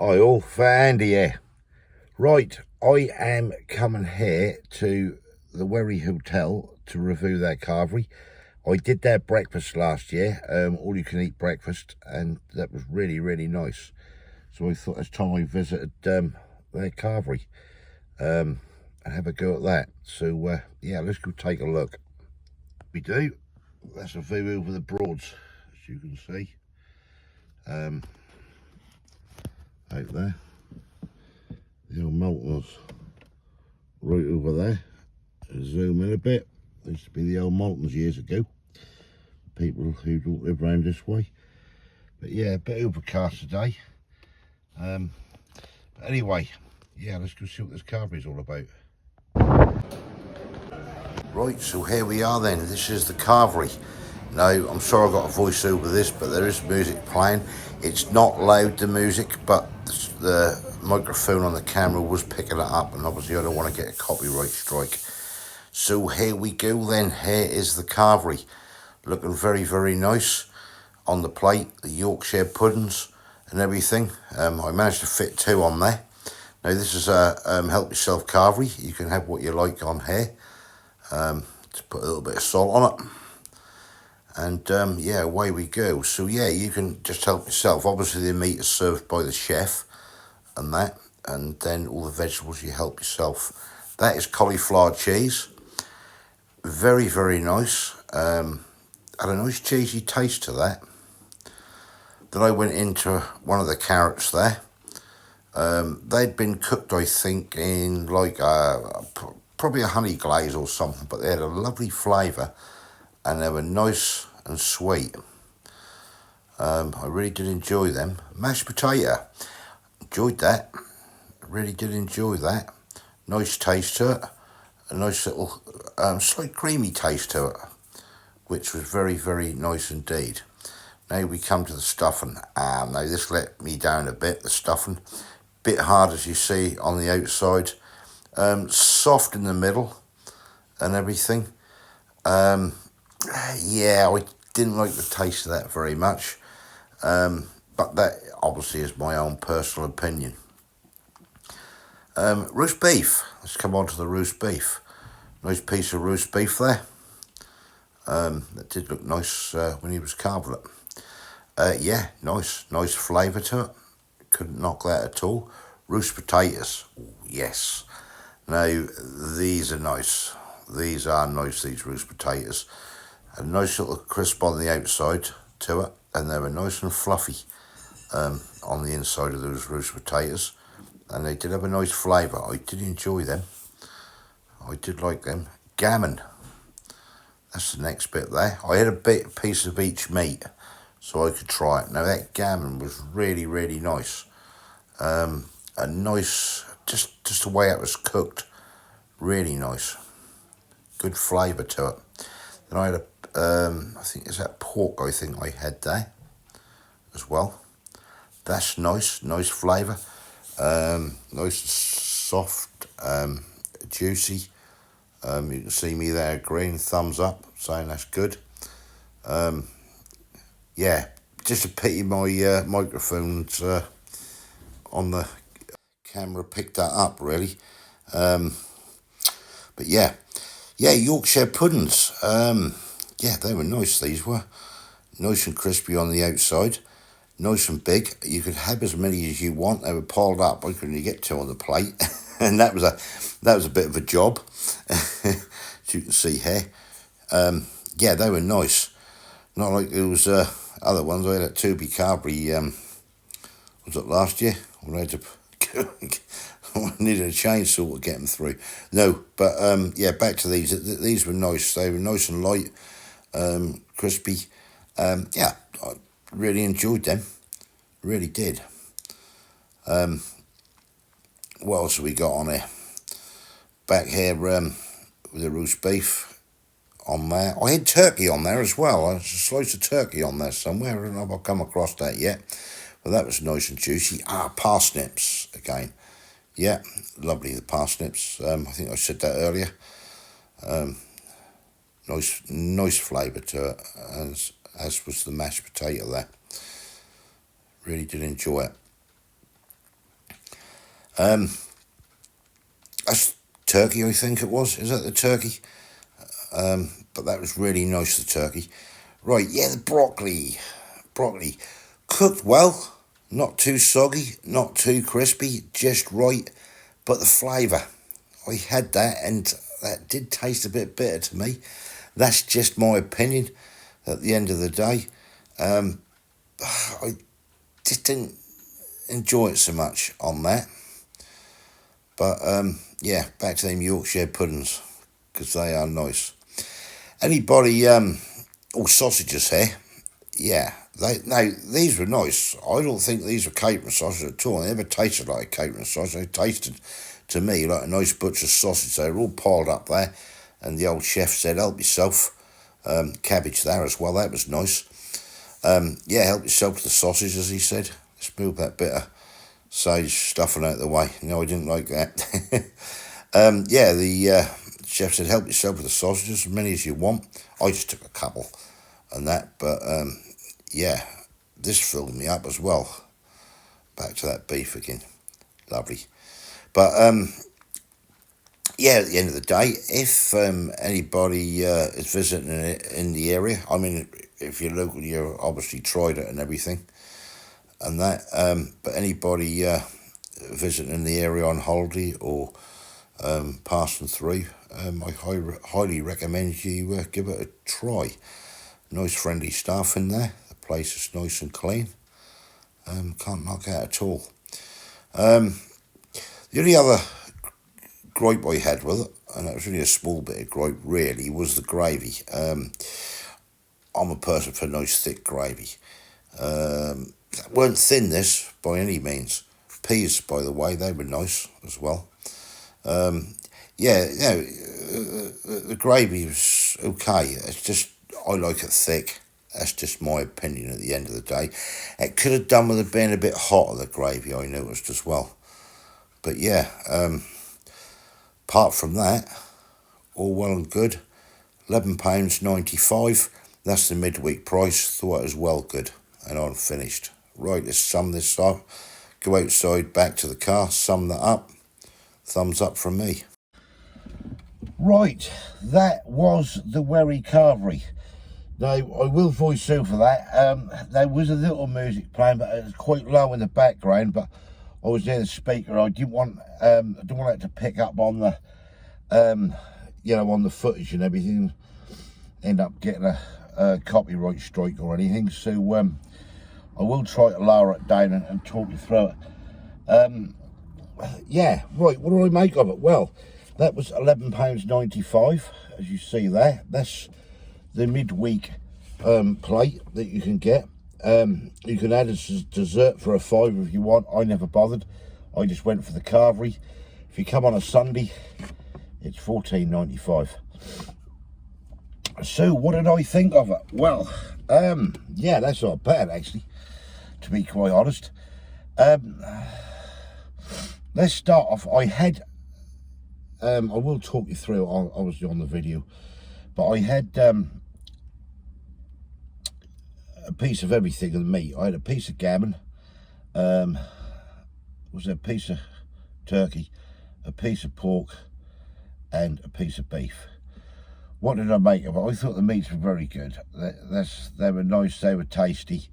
Hi all, for Andy here. Right, I am coming here to the Wherry Hotel to review their Carvery. I did their breakfast last year, all you can eat breakfast, and that was really nice. So I thought it's time I visited their Carvery and have a go at that. So yeah, let's go take a look. We do. That's a view over the Broads, as you can see. Out there. The old mountains right over there. Zoom in a bit. There used to be the old mountains years ago. People who don't live around this way. But yeah, a bit overcast today. But anyway, yeah, let's go see what this Carvery's all about. Right, so here we are then. This is the Carvery. Now, I'm sure I got a voice over this, but there is music playing. It's not loud, the music, but the microphone on the camera was picking it up, and obviously I don't want to get a copyright strike. So here we go then. Here is the Carvery. Looking very nice on the plate. The Yorkshire puddings and everything. I managed to fit 2 on there. Now this is a help yourself Carvery. You can have what you like on here. Just put a little bit of salt on it. And yeah, away we go. So yeah, you can just help yourself. Obviously the meat is served by the chef and that. And then all the vegetables you help yourself. That is cauliflower cheese. Very nice. Had a nice cheesy taste to that. Then I went into one of the carrots there. They'd been cooked, I think, in like probably a honey glaze or something, but they had a lovely flavour and they were nice and sweet. I really did enjoy them. Mashed potato, enjoyed that. Really did enjoy that. Nice taste to it. A nice little slight creamy taste to it, which was very nice indeed. Now we come to the stuffing. Now this let me down a bit, the stuffing. Bit hard as you see on the outside. Soft in the middle and everything. Yeah, I didn't like the taste of that very much. But that obviously is my own personal opinion. Roast beef. Let's come on to the roast beef. Nice piece of roast beef there. That did look nice when he was carving it. Yeah, nice flavour to it. Couldn't knock that at all. Roast potatoes. Ooh, yes. Now, these are nice. These are nice, these roast potatoes. A nice little crisp on the outside to it. And they were nice and fluffy on the inside of those roast potatoes. And they did have a nice flavour. I did enjoy them. I did like them. Gammon. That's the next bit there. I had a piece of each meat so I could try it. Now that gammon was really nice. A nice, just the way it was cooked, really nice. Good flavour to it. Then I had I think it's that pork I think I had there as well. That's nice flavour. Nice, soft, juicy. You can see me there agreeing, thumbs up, saying that's good. Yeah, just a pity my microphone's on the camera picked that up really. But yeah, Yorkshire puddings. Yeah, they were nice, these were. Nice and crispy on the outside. Nice and big. You could have as many as you want. They were piled up. I couldn't get 2 on the plate. And that was a bit of a job. As you can see here. Yeah, they were nice. Not like those other ones. I had at Carvery, was it last year? When I had to I needed a chainsaw to get them through. No, but yeah, back to these. These were nice. They were nice and light, crispy. Yeah, I really enjoyed them. Really did. What else have we got on here? Back here with the roast beef on there. I had turkey on there as well. There's a slice of turkey on there somewhere. I don't know if I've come across that yet. But that was nice and juicy. Parsnips again. Yeah, lovely, the parsnips. I think I said that earlier. Nice flavour to it, as was the mashed potato there. Really did enjoy it. That's turkey, I think it was. Is that the turkey? But that was really nice, the turkey. Right, yeah, the broccoli. Broccoli. Cooked well. Not too soggy, not too crispy, just right. But the flavour, I had that and that did taste a bit bitter to me. That's just my opinion at the end of the day. I just didn't enjoy it so much on that. But yeah, back to them Yorkshire puddings, because they are nice. Anybody, sausages here, yeah. These were nice. I don't think these were catering sausages at all. They never tasted like a catering sausage. They tasted, to me, like a nice butcher's sausage. They were all piled up there, and the old chef said, help yourself. Cabbage there as well, that was nice. Yeah, help yourself to the sausage, as he said. Let's move that bit of sage stuffing out of the way. No, I didn't like that. Yeah, the chef said, help yourself with the sausages, as many as you want. I just took a couple and that, but yeah, this filled me up as well. Back to that beef again. Lovely. But yeah, at the end of the day, if anybody is visiting in the area, I mean, if you're local, you've obviously tried it and everything and that, but anybody visiting in the area on holiday or passing through, I highly recommend you give it a try. Nice friendly staff in there. The place is nice and clean. Can't knock out at all. The only other gripe I had with it, and it was really a small bit of gripe really, was the gravy. I'm a person for nice thick gravy. Weren't thin this by any means. Peas, by the way, they were nice as well. Yeah, you know, the gravy was okay. It's just, I like it thick. That's just my opinion at the end of the day. It could have done with it being a bit hotter, the gravy, I noticed as well. But yeah, apart from that, all well and good. £11.95. That's the midweek price. Thought it was well good. And I'm finished. Right, let's sum this up. Go outside, back to the car, sum that up. Thumbs up from me. Right, that was the Wherry Carvery. Now, I will voice over that. There was a little music playing, but it was quite low in the background. But I was near the speaker. I didn't want it to pick up on the, you know, on the footage and everything. End up getting a copyright strike or anything. So I will try to lower it down and talk you through it. Yeah, right. What do I make of it? Well, that was £11.95, as you see there. That's the midweek plate that you can get. You can add a dessert for a £5 if you want. I never bothered. I just went for the Carvery. If you come on a Sunday, it's £14.95. So what did I think of it? Well, yeah, that's not bad actually, to be quite honest. Let's start off. I had, I will talk you through, obviously on the video, but I had a piece of everything of the meat. I had a piece of gammon, was a piece of turkey, a piece of pork, and a piece of beef. What did I make of it? I thought the meats were very good. They were nice, they were tasty.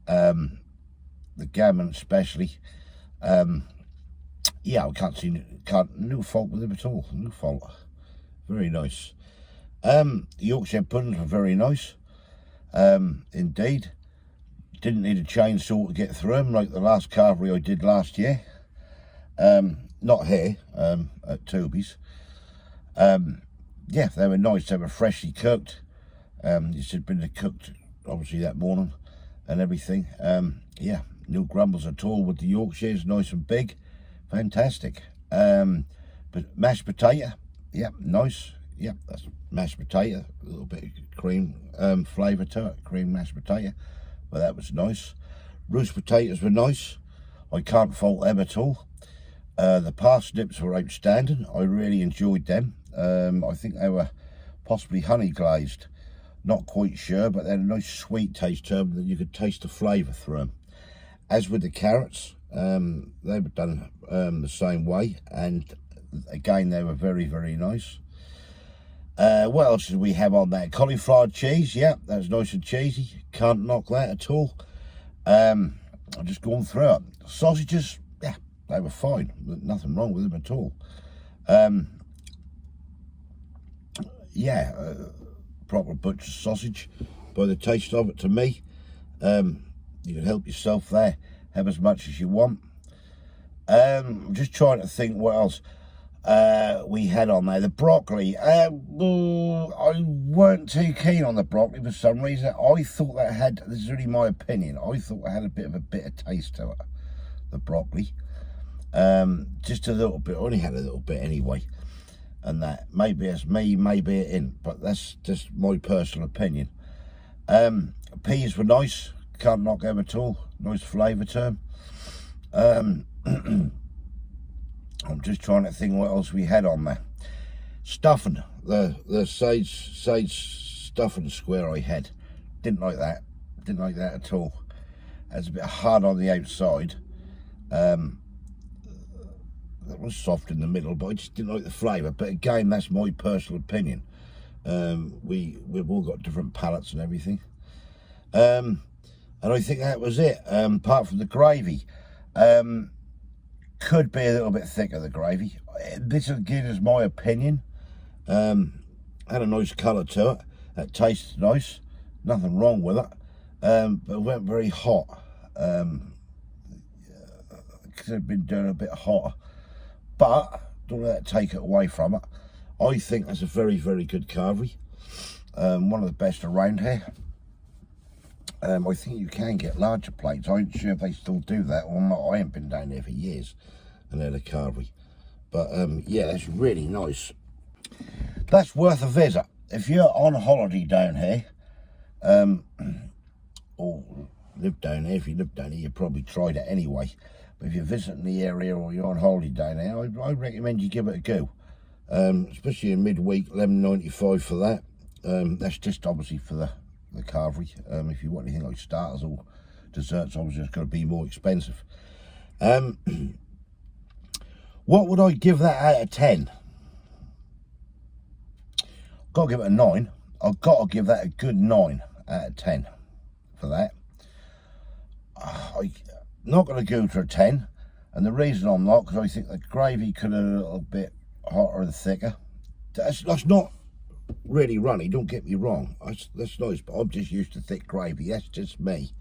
The gammon especially. Yeah, I can't no fault with them at all. No fault. Very nice. The Yorkshire puddings were very nice. Indeed. Didn't need a chainsaw to get through them like the last Carvery I did last year. Not here, at Toby's. Yeah, they were nice. They were freshly cooked. This had been cooked obviously that morning and everything. Yeah, no grumbles at all with the Yorkshires. Nice and big. Fantastic. But mashed potato, yep, nice. Yep, that's mashed potato. A little bit of cream flavour to it, cream mashed potato. But that was nice. Roast potatoes were nice. I can't fault them at all. The parsnips were outstanding. I really enjoyed them. I think they were possibly honey glazed. Not quite sure, but they had a nice sweet taste to them that you could taste the flavour through them. As with the carrots, They were done the same way, and again they were very, very nice. What else did we have on there? Cauliflower cheese, yeah, that was nice and cheesy. Can't knock that at all. I'm just going through it. Sausages, yeah, they were fine. Nothing wrong with them at all. Yeah, proper butcher's sausage by the taste of it to me. You can help yourself there, have as much as you want. I'm just trying to think what else we had on there. The broccoli, I weren't too keen on the broccoli for some reason. I thought that had, this is really my opinion, I thought it had a bit of a bitter taste to it, the broccoli. Just a little bit, I only had a little bit anyway. And that, maybe it's me, maybe it ain't, but that's just my personal opinion. Peas were nice, can't knock them at all, nice flavour to them. I'm just trying to think what else we had on there. Stuffing, the sage stuffing square I had, didn't like that at all. It was a bit hard on the outside. That was soft in the middle, but I just didn't like the flavour. But again, that's my personal opinion. We've all got different palates and everything. And I think that was it. Apart from the gravy, could be a little bit thicker, the gravy. This again is my opinion. Had a nice colour to it. It tasted nice. Nothing wrong with it. But it went very hot. Could have been doing a bit hotter. But don't let that take it away from it. I think that's a very, very good Carvery. One of the best around here. I think you can get larger plates. I ain't sure if they still do that or not. I ain't been down there for years and had a Carvery. But yeah, that's really nice. That's worth a visit. If you're on holiday down here, or live down here, if you live down here, you probably tried it anyway. But if you're visiting the area or you're on holiday down there, I recommend you give it a go. Especially in midweek, $11.95 for that. That's just obviously for the Carvery. If you want anything like starters or desserts, obviously it's going to be more expensive. What would I give that out of 10? Got to give it a 9. I've got to give that a good 9 out of 10 for that. I'm not going to go to a 10, and the reason I'm not, because I think the gravy could have been a little bit hotter and thicker. That's not really runny, don't get me wrong. That's nice, but I'm just used to thick gravy. That's just me.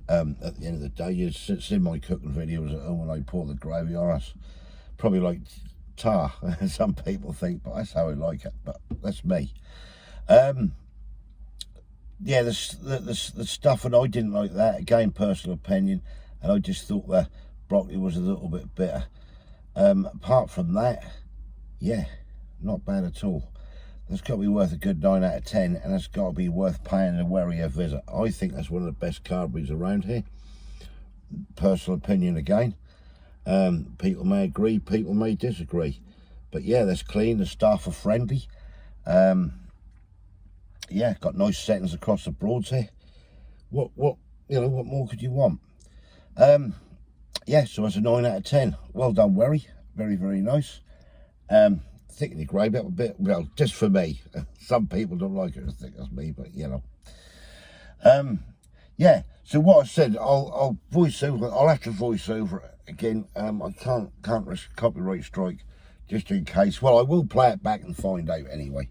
At the end of the day, you see my cooking videos at home when I pour the gravy on us. Probably like tar, some people think, but that's how I like it. But that's me. Yeah, the stuffing, I didn't like that. Again, personal opinion, and I just thought the broccoli was a little bit bitter. Apart from that, yeah, not bad at all. That's got to be worth a good 9 out of 10, and that's got to be worth paying a Wherry a visit. I think that's one of the best Carveries around here. Personal opinion again. People may agree, people may disagree, but yeah, that's clean. The staff are friendly. Yeah, got nice settings across the Broads here. What more could you want? Yeah, so that's a 9 out of 10. Well done, Wherry. Very, very nice. Thickening the gravy up a bit, well, just for me. Some people don't like it as thick as me, but you know. Yeah, so what I said, I'll voice over. I'll have to voice over it again. I can't risk a copyright strike, just in case. Well, I will play it back and find out anyway,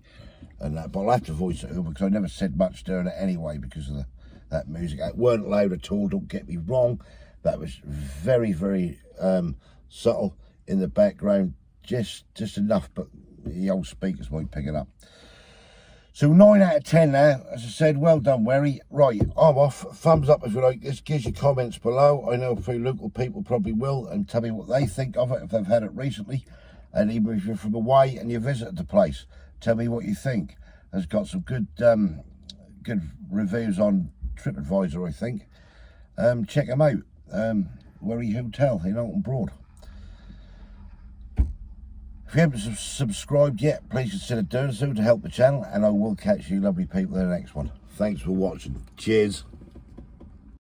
and that. But I'll have to voice it over because I never said much during it anyway because of that music. It weren't loud at all. Don't get me wrong. That was very, very subtle in the background, just enough. But the old speakers might pick it up. So 9 out of 10 now. As I said, well done, Wherry. Right, I'm off. Thumbs up if you like this. Give your comments below. I know a few local people probably will, and tell me what they think of it if they've had it recently. And even if you're from away and you visited the place, tell me what you think. It's got some good reviews on TripAdvisor, I think. Check them out. Wherry Hotel in Oulton Broad. If you haven't subscribed yet, please consider doing so to help the channel, and I will catch you lovely people in the next one. Thanks for watching. Cheers.